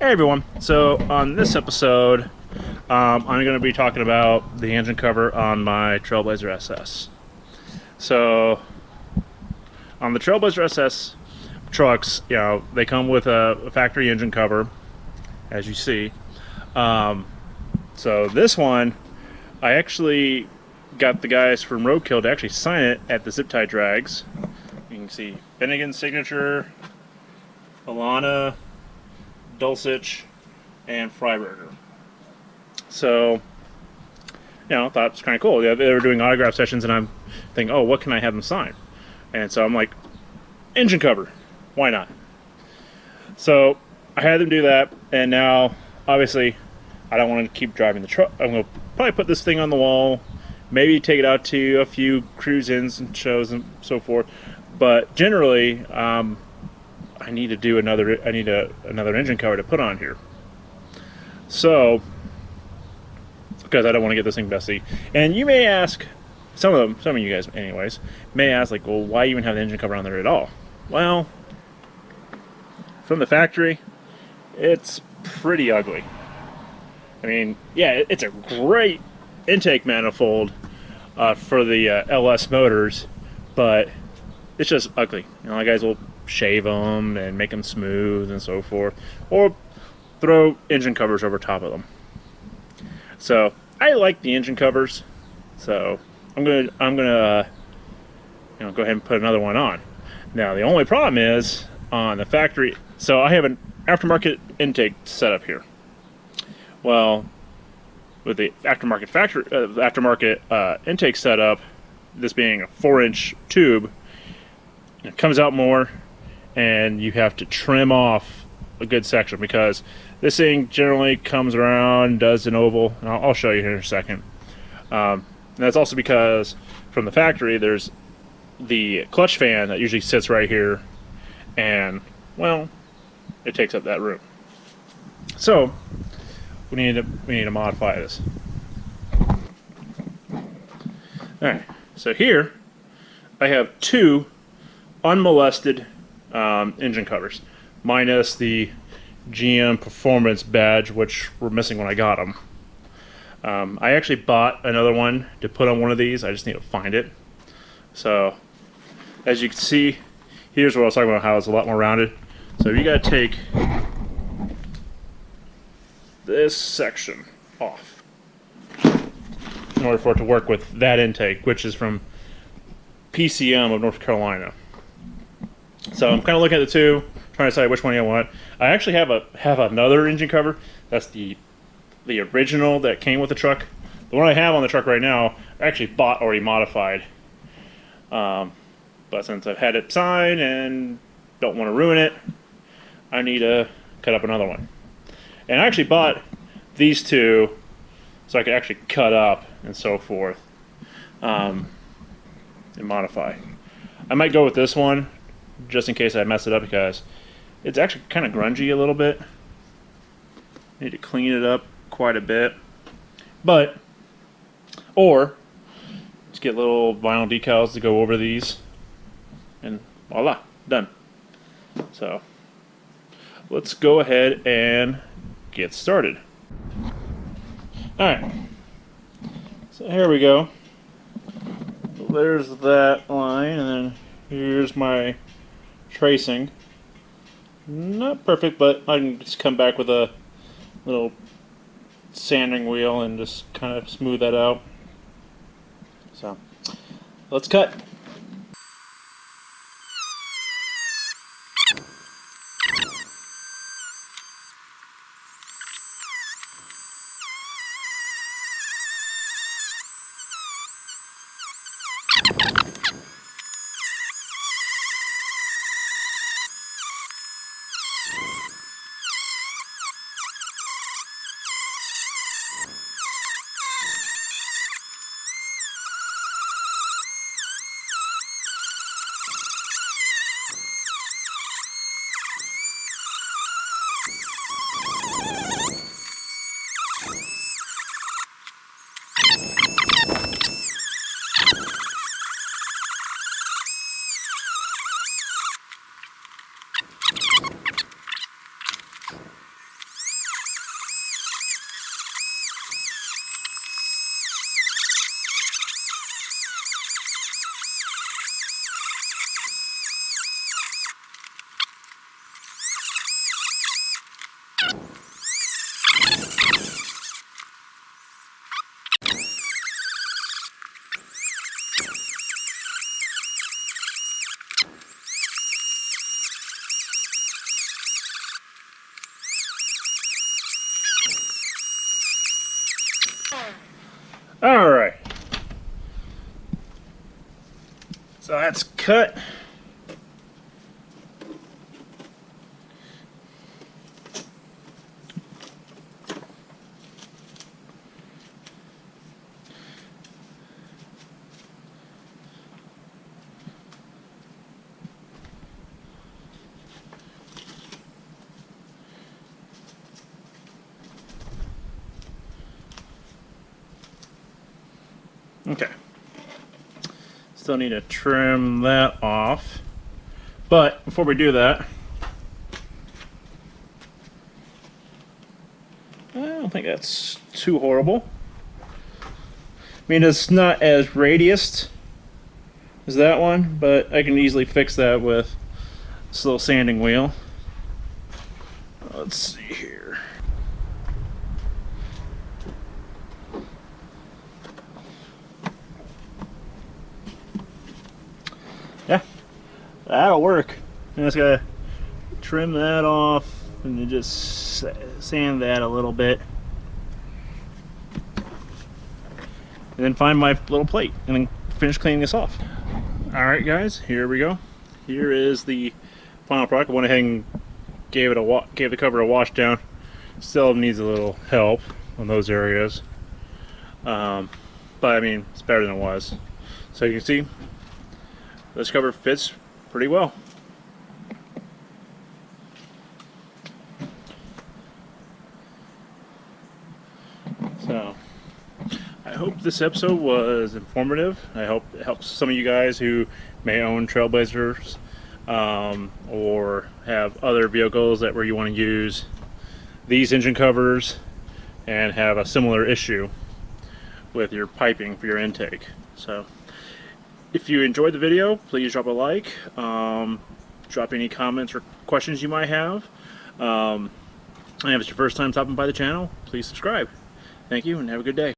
Hey everyone, so on this episode I'm going to be talking about the engine cover on my Trailblazer SS. So on the Trailblazer SS trucks, you know, they come with a factory engine cover, as you see. So this one, I actually got the guys from Roadkill to actually sign it at the zip tie drags. You can see Finnegan's signature, Alana, Dulcich, and Freiberger. So, you know, I thought it was kind of cool. Yeah, they were doing autograph sessions, and I'm thinking, oh, what can I have them sign? And so I'm like, engine cover, why not? So I had them do that, and now, obviously, I don't want to keep driving the truck. I'm going to probably put this thing on the wall, maybe take it out to a few cruise-ins and shows and so forth. But generally, I need to do another engine cover to put on here. So, because I don't want to get this thing dusty. And you may ask, some of you guys anyways, may ask, like, well, why even have the engine cover on there at all? Well, from the factory, it's pretty ugly. I mean, yeah, it's a great intake manifold for the LS motors, but it's just ugly. You know, guys will shave them and make them smooth and so forth, or throw engine covers over top of them. So I like the engine covers, so I'm gonna you know, go ahead and put another one on. Now the only problem is on the factory. So I have an aftermarket intake setup here. Well, with the aftermarket intake setup, this being a 4-inch tube, it comes out more, and you have to trim off a good section because this thing generally comes around, does an oval, and I'll show you here in a second. And that's also because from the factory there's the clutch fan that usually sits right here, and well, it takes up that room. So we need to modify this. Alright, so here I have two unmolested engine covers, minus the GM Performance badge, which were missing when I got them. I actually bought another one to put on one of these. I just need to find it. So, as you can see, here's what I was talking about, how it's a lot more rounded. So you got to take this section off in order for it to work with that intake, which is from PCM of North Carolina. So I'm kind of looking at the two, trying to decide which one I want. I actually have another engine cover. That's the original that came with the truck. The one I have on the truck right now, I actually bought already modified. But since I've had it signed and don't want to ruin it, I need to cut up another one. And I actually bought these two so I could actually cut up and so forth and modify. I might go with this one just in case I mess it up, because it's actually kind of grungy a little bit. Need to clean it up quite a bit. But, or just get little vinyl decals to go over these, and voila, done. So let's go ahead and get started. Alright, so here we go. There's that line, and then here's my tracing. Not perfect, but I can just come back with a little sanding wheel and just kind of smooth that out. So let's cut. Alright. So that's cut. Okay. Still need to trim that off. But before we do that, I don't think that's too horrible. I mean, it's not as radiused as that one, but I can easily fix that with this little sanding wheel. Let's see here. Yeah, that'll work. I just gotta trim that off and then just sand that a little bit. And then find my little plate and then finish cleaning this off. Alright guys, here we go. Here is the final product. I went ahead and gave the cover a wash down. Still needs a little help on those areas. But I mean, it's better than it was. So you can see, this cover fits pretty well. So, I hope this episode was informative. I hope it helps some of you guys who may own Trailblazers or have other vehicles where you want to use these engine covers and have a similar issue with your piping for your intake. So, if you enjoyed the video, please drop a like, drop any comments or questions you might have, and if it's your first time stopping by the channel, please subscribe. Thank you and have a good day.